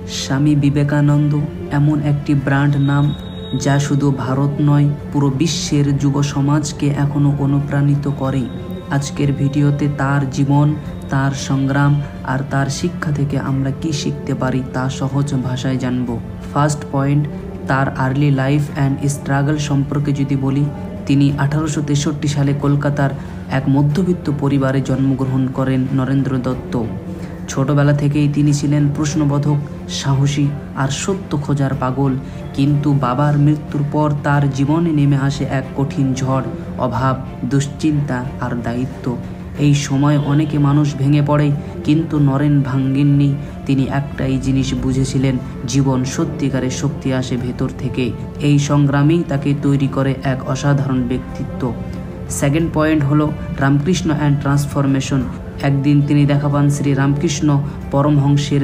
স্বামী বিবেকানন্দ এমন একটি ব্র্যান্ড নাম যা শুধু ভারত নয়, পুরো বিশ্বের যুব সমাজকে এখনও অনুপ্রাণিত করে। আজকের ভিডিওতে তার জীবন, তার সংগ্রাম আর তার শিক্ষা থেকে আমরা কি শিখতে পারি তা সহজ ভাষায় জানব। ফার্স্ট পয়েন্ট, তার আর্লি লাইফ অ্যান্ড স্ট্রাগল সম্পর্কে যদি বলি, তিনি 1863 সালে কলকাতার এক মধ্যবিত্ত পরিবারে জন্মগ্রহণ করেন নরেন্দ্র দত্ত। ছোটবেলা থেকেই তিনি ছিলেন প্রশ্নবোধক, সাহসী আর সত্য খোঁজার পাগল। কিন্তু বাবার মৃত্যুর পর তার জীবনে নেমে আসে এক কঠিন ঝড়, অভাব, দুশ্চিন্তা আর দায়িত্ব। এই সময় অনেকে মানুষ ভেঙে পড়ে, কিন্তু নরেন ভাঙ্গেননি। তিনি একটাই জিনিস বুঝেছিলেন, জীবন সত্যিকারের শক্তি আসে ভেতর থেকে। এই সংগ্রামেই তাকে তৈরি করে এক অসাধারণ ব্যক্তিত্ব। সেকেন্ড পয়েন্ট হলো রামকৃষ্ণ অ্যান্ড ট্রান্সফরমেশন। একদিন তিনি দেখা পান শ্রী রামকৃষ্ণ পরমহংসের।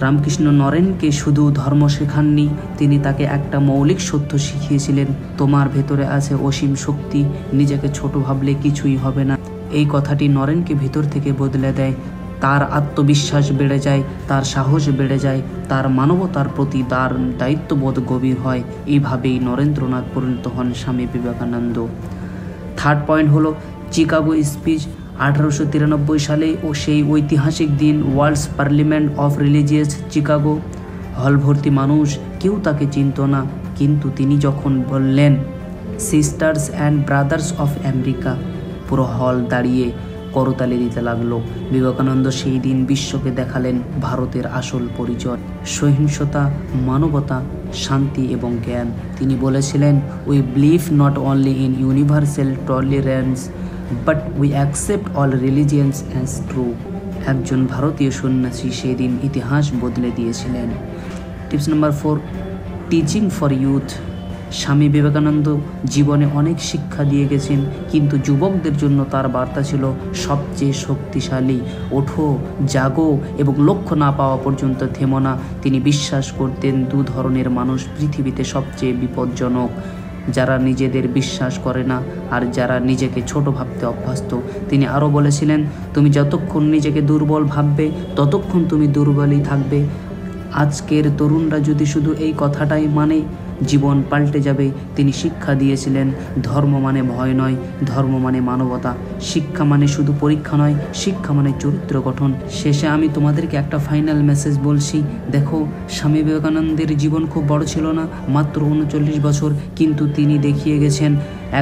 রামকৃষ্ণ নরেনকে শুধু ধর্ম শেখাননি, তিনি তাকে একটা মৌলিক সত্য শিখিয়েছিলেন, তোমার ভেতরে আছে অসীম শক্তি, নিজেকে ছোট ভাবলে কিছুই হবে না। এই কথাটি নরেনকে ভিতর থেকে বদলে দেয়। তার আত্মবিশ্বাস বেড়ে যায়, তার সাহস বেড়ে যায়, তার মানবতার প্রতি তার দায়িত্ববোধ গভীর হয়। এইভাবেই নরেন্দ্রনাথ পরিণত হন স্বামী বিবেকানন্দ। থার্ড পয়েন্ট হলো চিকাগো স্পিচ। 1893 সালে ও সেই ঐতিহাসিক দিন, world's parliament of religious Chicago. হল ভর্তি মানুষ, কেউ তাকে চিনত না, কিন্তু তিনি যখন বললেন sisters and brothers of America, পুরো হল দাঁড়িয়ে করতালি দিতে লাগলো। বিবেকানন্দ সেই দিন বিশ্বকে দেখালেন ভারতের আসল পরিচয়, সহিংসতা, মানবতা, শান্তি এবং জ্ঞান। তিনি বলেছিলেন, we believe not only in universal tolerance but we accept all religions as true. একজন ভারতীয় সন্ন্যাসী সেদিন ইতিহাস বদলে দিয়েছিলেন। Tips number 4, teaching for youth. Swami Vivekananda জীবনে অনেক শিক্ষা দিয়ে গেছেন, কিন্তু যুবকদের জন্য তার বার্তা ছিল সবচেয়ে শক্তিশালী। ওঠো, জাগো এবং লক্ষ্য না পাওয়া পর্যন্ত থেমো না। তিনি বিশ্বাস করতেন দু ধরনের মানুষ পৃথিবীতে সবচেয়ে বিপজ্জনক, যারা নিজেদের বিশ্বাস করে না আর যারা নিজেকে ছোট ভাবতে অভ্যস্ত। তিনি আরও বলেছিলেন, তুমি যতক্ষণ নিজেকে দুর্বল ভাববে ততক্ষণ তুমি দুর্বলই থাকবে। আজকের তরুণরা যদি শুধু এই কথাটাই মানে, জীবন পাল্টে যাবে। তিনি শিক্ষা দিয়েছিলেন, ধর্ম মানে ভয় নয়, ধর্ম মানে মানবতা। শিক্ষা মানে শুধু পরীক্ষা নয়, শিক্ষা মানে চরিত্র গঠন। শেষে আমি তোমাদেরকে একটা ফাইনাল মেসেজ বলছি। দেখো, স্বামী বিবেকানন্দের জীবন খুব বড় ছিল না, মাত্র 39 বছর, কিন্তু তিনি দেখিয়ে গেছেন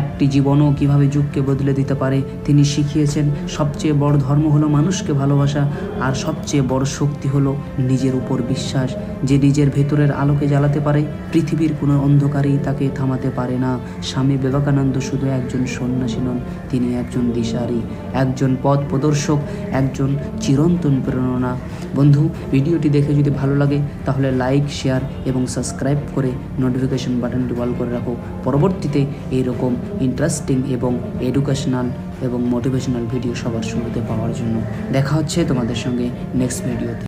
একটি জীবনও কিভাবে যুগকে বদলে দিতে পারে। তিনি শিখিয়েছেন সবচেয়ে বড় ধর্ম হলো মানুষকে ভালোবাসা, আর সবচেয়ে বড় শক্তি হলো নিজের উপর বিশ্বাস। যে নিজের ভেতরের আলোকে জ্বালাতে পারে, পৃথিবীর কোনো অন্ধকারেই তাকে থামাতে পারে না। স্বামী বিবেকানন্দ শুধু একজন সন্ন্যাসী নন, তিনি একজন দিশারি, একজন পথ প্রদর্শক, একজন চিরন্তন প্রেরণা। বন্ধু, ভিডিওটি দেখে যদি ভালো লাগে তাহলে লাইক, শেয়ার এবং সাবস্ক্রাইব করে নোটিফিকেশন বাটনটি অল করে রাখো। পরবর্তীতে এইরকম ইন্টারেস্টিং এবং এডুকেশনাল এবং মোটিভেশনাল ভিডিও সবার শুরুতে পাওয়ার জন্য। দেখা হচ্ছে তোমাদের সঙ্গে নেক্সট ভিডিওতে।